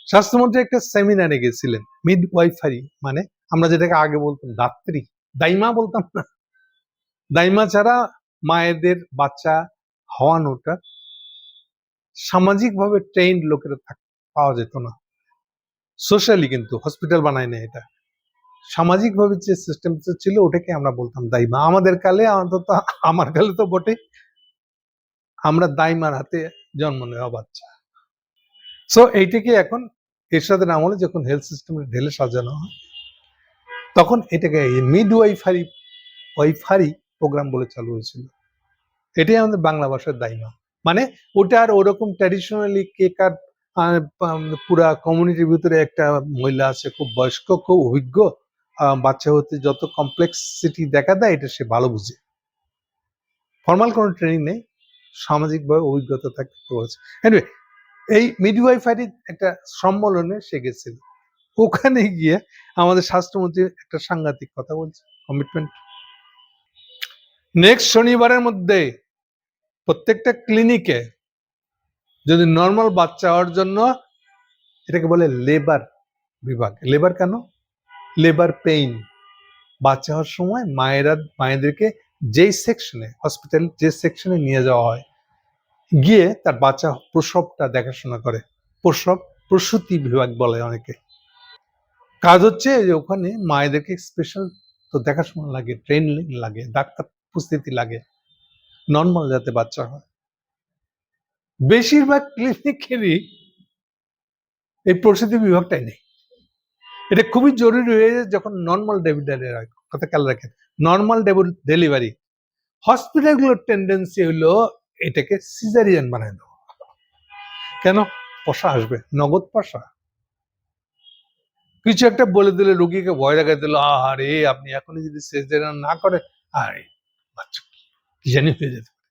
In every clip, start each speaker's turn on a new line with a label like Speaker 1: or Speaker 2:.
Speaker 1: স্বাস্থ্যমন্ত্রী একটা সেমিনারে গেছিলেন, মিড ওয়াইফারি, মানে আমরা যেটাকে আগে বলতাম দাত্রী, দাইমা বলতাম না, দাইমা ছাড়া মায়েদের বাচ্চা হওয়ানোটা সামাজিকভাবে ট্রেন্ড লোকেরা পাওয়া যেত না। সোশ্যালি কিন্তু হসপিটাল বানায় না, এটা সামাজিকভাবে যে সিস্টেম ছিল ওটাকে আমরা বলতাম দাইমা। আমাদের কালে, অন্তত আমার কালে তো বটে, আমরা দাইমার হাতে জন্ম নেওয়া বাচ্চা। সো এইটাকে এখন এরশাদের আমলে যখন হেলথ সিস্টেম ঢেলে সাজানো হয়, তখন এটাকে মিড ওয়াইফারি প্রোগ্রাম বলে চালু হয়েছিল। এটাই আমাদের বাংলা ভাষার দাইমা। মানে ওটা আর ওরকম ট্র্যাডিশনালি কেক আর পুরা কমিউনিটির ভিতরে একটা মহিলা আছে খুব বয়স্ক, খুব অভিজ্ঞ, বাচ্চা হতে যত কমপ্লেক্সিটি দেখা দেয় এটা সে ভালো বুঝে। ফর্মাল কোনো ট্রেনিং নেই, সামাজিকভাবে অভিজ্ঞতা থাকতে বলেছে। এনিওয়ে, এই মিডওয়াইফারি একটা সম্মেলনে সে গেছিল। ওখানে গিয়ে আমাদের স্বাস্থ্যমন্ত্রী একটা সাংঘাতিক কথা বলছে, কমিটমেন্ট। নেক্সট শনিবারের মধ্যে প্রত্যেকটা ক্লিনিকে যদি নর্মাল বাচ্চা হওয়ার জন্য, এটাকে বলে লেবার বিভাগ। লেবার কেন? Labour pain. বাচ্চা হওয়ার সময় মায়েদেরকে যেই সেকশনে, হসপিটাল যে সেকশনে নিয়ে যাওয়া হয়, গিয়ে তার বাচ্চা প্রসবটা দেখাশোনা করে। প্রসূতি বিভাগ বলে অনেকে। কাজ হচ্ছে যে ওখানে মায়েদেরকে স্পেশাল তো দেখাশোনা লাগে, ট্রেনিং লাগে, ডাক্তার উপস্থিতি লাগে, নর্মাল যাতে বাচ্চা হয়। বেশিরভাগ ক্লিনিকেরই এই প্রসূতি বিভাগটাই নেই। এটা খুবই জরুরি হয়ে যায় যখন নর্মাল ডেলিভারি হয়। কথা খেয়াল রাখেন, নর্মাল ডেলিভারি হসপিটালগুলোর টেন্ডেন্সি হলো এটাকে সিজারিয়ান বানায় দেওয়া। কেন? পয়সা আসবে, নগদ পয়সা। কিছু একটা বলে দিলে, রোগীকে ভয় দেখাই দিল, আরে আপনি এখনই যদি সিজারিয়ান না করে, আরে বাচ্চা কি জানি হয়ে যেতে পারে,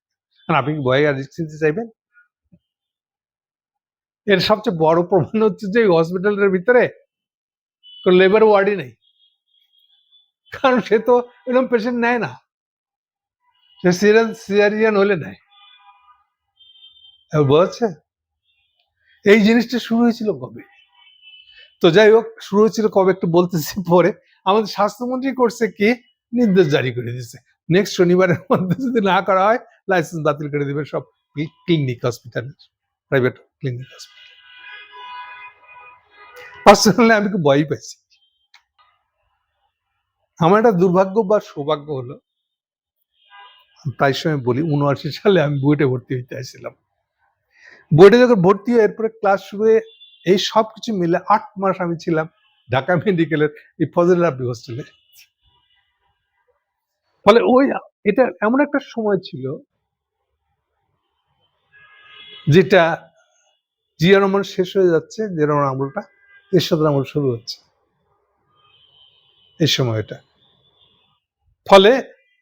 Speaker 1: আর আপনি ভয়ে আর রিস্ক নিতে চাইবেন? এর সবচেয়ে বড় প্রমাণ হচ্ছে যে হসপিটালের ভিতরে লেবার ওয়ার্ডই নেই, কারণ সে তো এরকম পেশেন্ট নেয় না, সে সিজারিয়ান হলে নেয়। বলছে এই জিনিসটা শুরু হয়েছিল কবে? তো যাই হোক, শুরু হয়েছিল কবে একটু বলতেছি পরে। আমাদের স্বাস্থ্যমন্ত্রী করছে কি, নির্দেশ জারি করে দিচ্ছে, নেক্সট শনিবারের মধ্যে যদি না করা হয় লাইসেন্স বাতিল করে দিবে সব ক্লিনিক হসপিটালের, প্রাইভেট ক্লিনিক হসপিটাল। পার্সোনালি আমি খুব ভয় পাইছি। আমার একটা দুর্ভাগ্য বা সৌভাগ্য হলো, প্রায় সময় বলি, 79 সালে আমি বুয়েটে ভর্তি হইতে আসছিলাম। বুয়েটে যখন ভর্তি হয়ে এরপরে ক্লাস শুরু হয়ে এই সব কিছু মিলে 8 মাস আমি ছিলাম ঢাকা মেডিকেলের এই ফজল রাব্বি হোস্টেলে। ফলে এটা এমন একটা সময় ছিল যেটা জিয়ার রহমান শেষ হয়ে যাচ্ছে, জিয়ার রহমান আমলটা, এরশাদের আমল শুরু হচ্ছে এই সময়টা। ফলে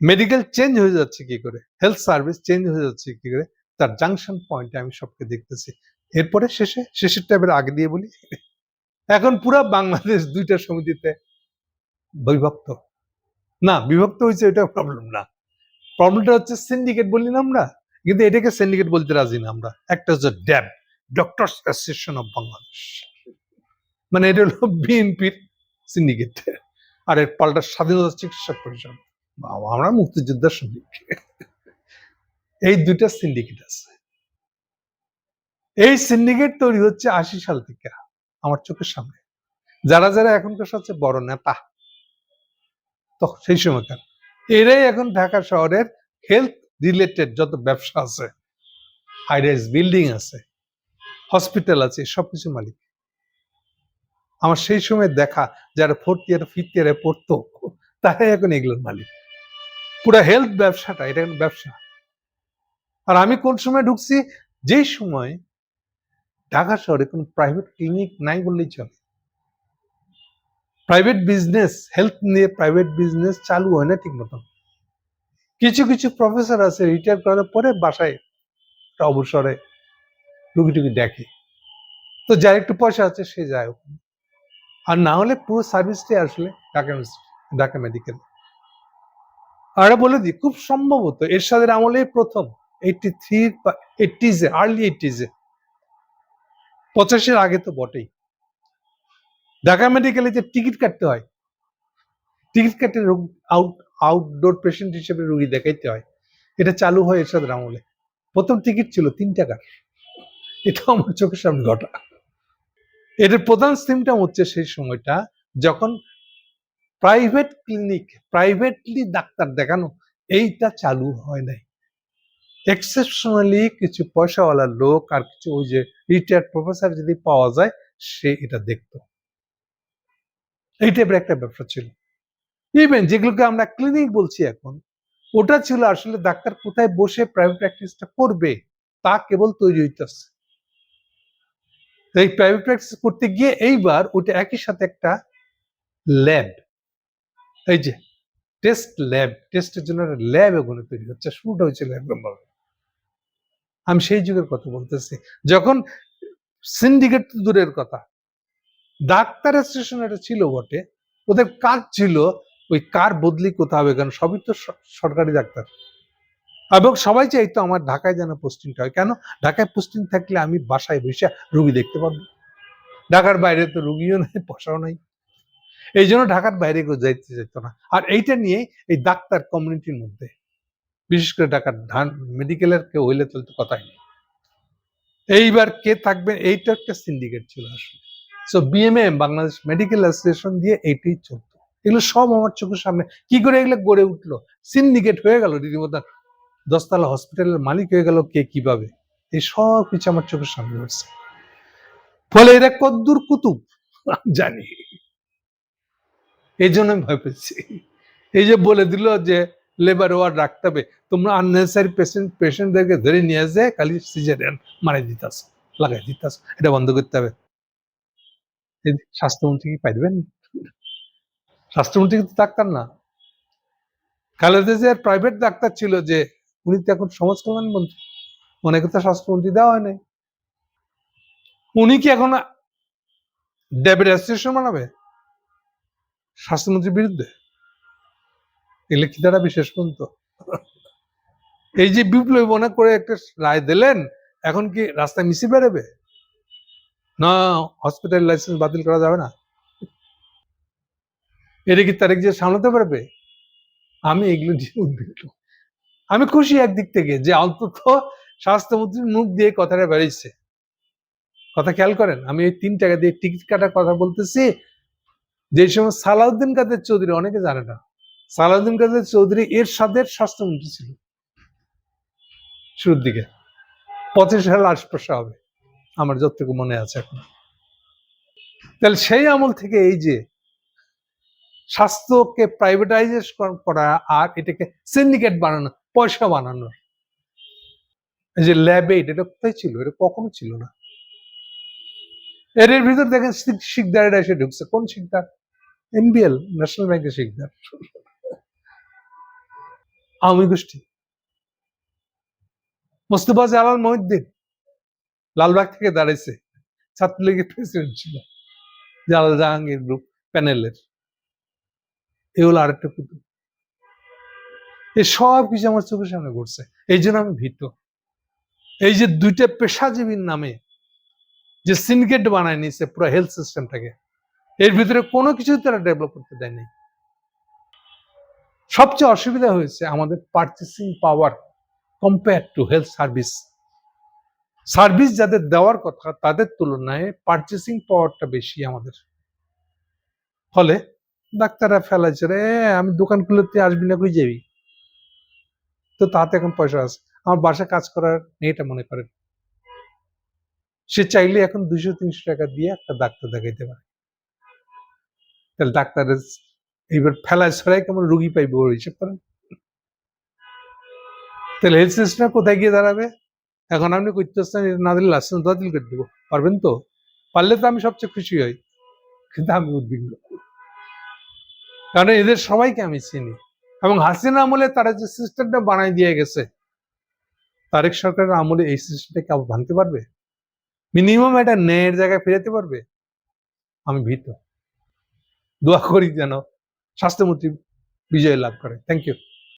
Speaker 1: মেডিকেল চেঞ্জ হয়ে যাচ্ছে কি করে, হেলথ সার্ভিস চেঞ্জ হয়ে যাচ্ছে কি করে, তার জাংশন পয়েন্টে আমি সবকে দেখতেছি। এরপরে শেষের টাইপের আগে দিয়ে বলি, এখন পুরা বাংলাদেশ 2টা সমিতিতে বিভক্ত। না, বিভক্ত হয়েছে এটা প্রবলেম না, প্রবলেমটা হচ্ছে সিন্ডিকেট বলি না আমরা, কিন্তু এটাকে সিন্ডিকেট বলতে রাজি না আমরা। একটা হচ্ছে ড্যাব, ডক্টরস অ্যাসোসিয়েশন অফ বাংলাদেশ, মানে এটা হলো বিএনপির সিন্ডিকেট, আর এর পাল্টা স্বাধীনতা চিকিৎসক পরিষদ, আমরা মুক্তিযোদ্ধার সৈনিক। এই 2টা সিন্ডিকেট আছে। এই সিন্ডিকেট তৈরি হচ্ছে 80 সাল থেকে আমার চোখের সামনে। যারা যারা এখনকার সবচেয়ে বড় নেতা তখন সেই সময়কার, এরাই এখন ঢাকা শহরের হেলথ রিলেটেড যত ব্যবসা আছে, হাই রাইজ বিল্ডিং আছে, হসপিটাল আছে, সবকিছু মালিক। আমার সেই সময় দেখা যারা 4th ইয়ার 5th ইয়ারে পড়তো, তারাই এখন এগুলোর মালিক। পুরো হেলথ ব্যবসাটা এটা এখন ব্যবসা। আর আমি কোন সময় ঢুকছি, যেই সময় ঢাকা শহরে কোনো প্রাইভেট ক্লিনিক নাই বললেই চলে। প্রাইভেট বিজনেস, হেলথ নিয়ে প্রাইভেট বিজনেস চালু হয় না ঠিক মতো। কিছু কিছু প্রফেসর আছে রিটায়ার করার পরে বাসায় অবসরে টুকি টুকি দেখে, তো যার একটু পয়সা আছে সে যায় ওখানে, আর না হলে পুরো সার্ভিসটাই আসলে ঢাকা মেডিকেল। আর বলে দিই, খুব সম্ভবত এরশাদের আমলে প্রথম 83 বা 80s, আর্লি 80s, 85-এর আগে তো বটেই, ঢাকা মেডিকেলে যে টিকিট কাটতে হয়, টিকিট কাটে আউটডোর পেশেন্ট হিসেবে রোগী দেখাইতে হয়, এটা চালু হয় এরশাদের আমলে। প্রথম টিকিট ছিল 3 টাকার। এটা আমার চোখের সামনে ঘটা। এটার প্রধান সিমটম হচ্ছে সেই সময়টা যখন প্রাইভেট ক্লিনিক, প্রাইভেটলি ডাক্তার দেখানো এইটা চালু হয় নাই। এক্সেপশনালি কিছু পয়সাওয়ালা লোক আর কিছু ওই যে রিটায়ার্ড প্রফেসর যদি পাওয়া যায়, সে এটা দেখতো। এই টাইপের একটা ব্যবসা ছিল। ইভেন যেগুলোকে আমরা ক্লিনিক বলছি এখন, ওটা ছিল আসলে ডাক্তার কোথায় বসে প্রাইভেট প্র্যাকটিসটা করবে তা কেবল তৈরি হইতেছে। এই প্রাইভেট প্র্যাকটিস করতে গিয়ে এইবার ওটা একই সাথে একটা ল্যাব, এই যে টেস্ট ল্যাব, টেস্টের জন্য ল্যাব ওখানে তৈরি হচ্ছে, শুরুটা হয়েছিল একদম ভাবে। আমি সেই যুগের কথা বলতেছি, যখন সিন্ডিকেট দূরের কথা, ডাক্তার অ্যাসোসিয়েশন এটা ছিল বটে, ওদের কাজ ছিল ওই কার বদলি কোথাও হবে, কারণ সবই তো সরকারি ডাক্তার, এবং সবাই চাইতো আমার ঢাকায় যেন পোস্টিংটা হয়। কেন? ঢাকায় পোস্টিং থাকলে আমি বাসায় বসে রুগী দেখতে পারবো, ঢাকার বাইরে তো রুগীও নাই, পয়সাও নাই, এই জন্য ঢাকার বাইরে কেউ যাইতে যেত না। আর এইটা নিয়ে এই ডাক্তার কমিউনিটির মধ্যে, বিশেষ করে ঢাকার মেডিকেলের কেউ হইলে চলতে কথাই নেই, এইবার কে থাকবে, এইটা একটা সিন্ডিকেট ছিল আসলে। So BMM, Bangladesh medical association দিয়ে এইটাই চলতো। এগুলো সব আমার চোখের সামনে কি করে এগুলো গড়ে উঠলো, সিন্ডিকেট হয়ে গেল রীতিমতো, 10 তলা হসপিটালের মালিক হয়ে গেল কে কিভাবে, এই সব কিছু আমার চোখের সামনে হচ্ছে। ফলে এরা কদ্দুর কুতুব জানি, এই জন্য আমি ভয় পেয়েছি। এই যে বলে দিল যে লেবার ওয়ার্ড রাখতে হবে, তোমরা আননেসারি পেশেন্টদেরকে ধরে নিয়ে যায় খালি সিজারিয়ান মারাই দিতাস, লাগাই দিতাস, এটা বন্ধ করতে হবে। স্বাস্থ্যমন্ত্রী কি পাইবেন? স্বাস্থ্যমন্ত্রী কিন্তু ডাক্তার না। খালেদা জিয়ার প্রাইভেট ডাক্তার ছিল, যে উনি তো এখন সমাজ কল্যাণ মন্ত্রী, ওনাকে তো স্বাস্থ্যমন্ত্রী দেওয়া হয় নাই। উনি কি এখন ডেভিড অ্যাসোসিয়েশন বানাবে স্বাস্থ্যমন্ত্রীর বিরুদ্ধে? এগুলো কি দ্বারা বিশেষ পর্যন্ত এই যে বিপ্লবী মনে করে একটা রায় দিলেন, এখন কি রাস্তায় মিছিল বেরোবে না, হসপিটাল লাইসেন্স বাতিল করা যাবে না, এটা কি তারেক যে সামলাতে পারবে? আমি এগুলো নিয়ে উদ্বিগ্ন। আমি খুশি একদিক থেকে যে অন্তত স্বাস্থ্যমন্ত্রীর মুখ দিয়ে কথাটা বেরিয়েছে। কথা খেয়াল করেন, আমি এই 3 টাকা দিয়ে টিকিট কাটার কথা বলতেছি, যে সময় সালাউদ্দিন কাদের চৌধুরী, অনেকে জানে না, সালাউদ্দিন কাদের চৌধুরী এরশাদের স্বাস্থ্যমন্ত্রী ছিল শুরুর দিকে, 25 সাল আশপাশে হবে আমার যতটুকু মনে আছে এখন। তাহলে সেই আমল থেকে এই যে স্বাস্থ্যকে প্রাইভেটাইজেশন করা আর এটাকে সিন্ডিকেট বানানো, পয়সা বানানো, এই যে ল্যাবে এটা কোথায় ছিল, এটা কখনো ছিল না। এর ভিতর দেখেন শিকদারেরা এসে ঢুকছে। কোন শিকদার? এনবিএল, ন্যাশনাল ব্যাংকের শিকদার, আওয়ামী গোষ্ঠী। মোস্তফা জালাল মহিউদ্দিন লালবাগ থেকে দাঁড়াইছে, ছাত্রলীগের প্রেসিডেন্ট ছিল, জালাল জাহাঙ্গীর গ্রুপ প্যানেলের। এ হলো আরেকটা কুতুব। এই সব কিছু আমার চোখের সামনে ঘটছে, এই জন্য আমি ভীত। এই যে 2টা পেশাজীবীর নামে যে সিন্ডিকেট বানায় নিছে পুরো হেলথ সিস্টেমটাকে, এর ভিতরে কোনো কিছু তারা ডেভেলপ করতে দেয়নি। সবচেয়ে অসুবিধা হয়েছে আমাদের purchasing power compare to health service. Service যাদের দেওয়ার কথা তাদের তুলনায় পারচেসিং পাওয়ারটা বেশি আমাদের। ফলে ডাক্তাররা ফেলাইছে, রে আমি দোকান খুলতে আসবি না, কই যাবি, তো তাতে এখন পয়সা আছে, আমার বাসায় কাজ করার মেয়েটা মনে করেন, সে চাইলে এখন 200-300 টাকা দিয়ে একটা ডাক্তার দেখাইতে পারে। তাহলে ডাক্তারের এইবার ফেলায় ছড়াই কেমন রুগী পাইবে ওর হিসেব করেন। তাহলে হেলথ সিস্টেম কোথায় গিয়ে দাঁড়াবে? এখন আপনি করতেছেন এটা না দিলে লাইসেন্স বাতিল করে দেবো, পারবেন তো? পারলে তো আমি সবচেয়ে খুশি হই, কিন্তু আমি উদ্বিগ্ন, কারণ এদের সবাইকে আমি চিনি, এবং হাসিনা আমলে তারা যে সিস্টেমটা বানাই দিয়ে গেছে, তারেক সরকারের আমলে এই সিস্টেমটা কেউ ভাঙতে পারবে? মিনিমাম একটা ন্যায়ের জায়গায় ফেরাতে পারবে? আমি ভীত। দোয়া করি যেন স্বাস্থ্যমন্ত্রী বিজয় লাভ করে। Thank you.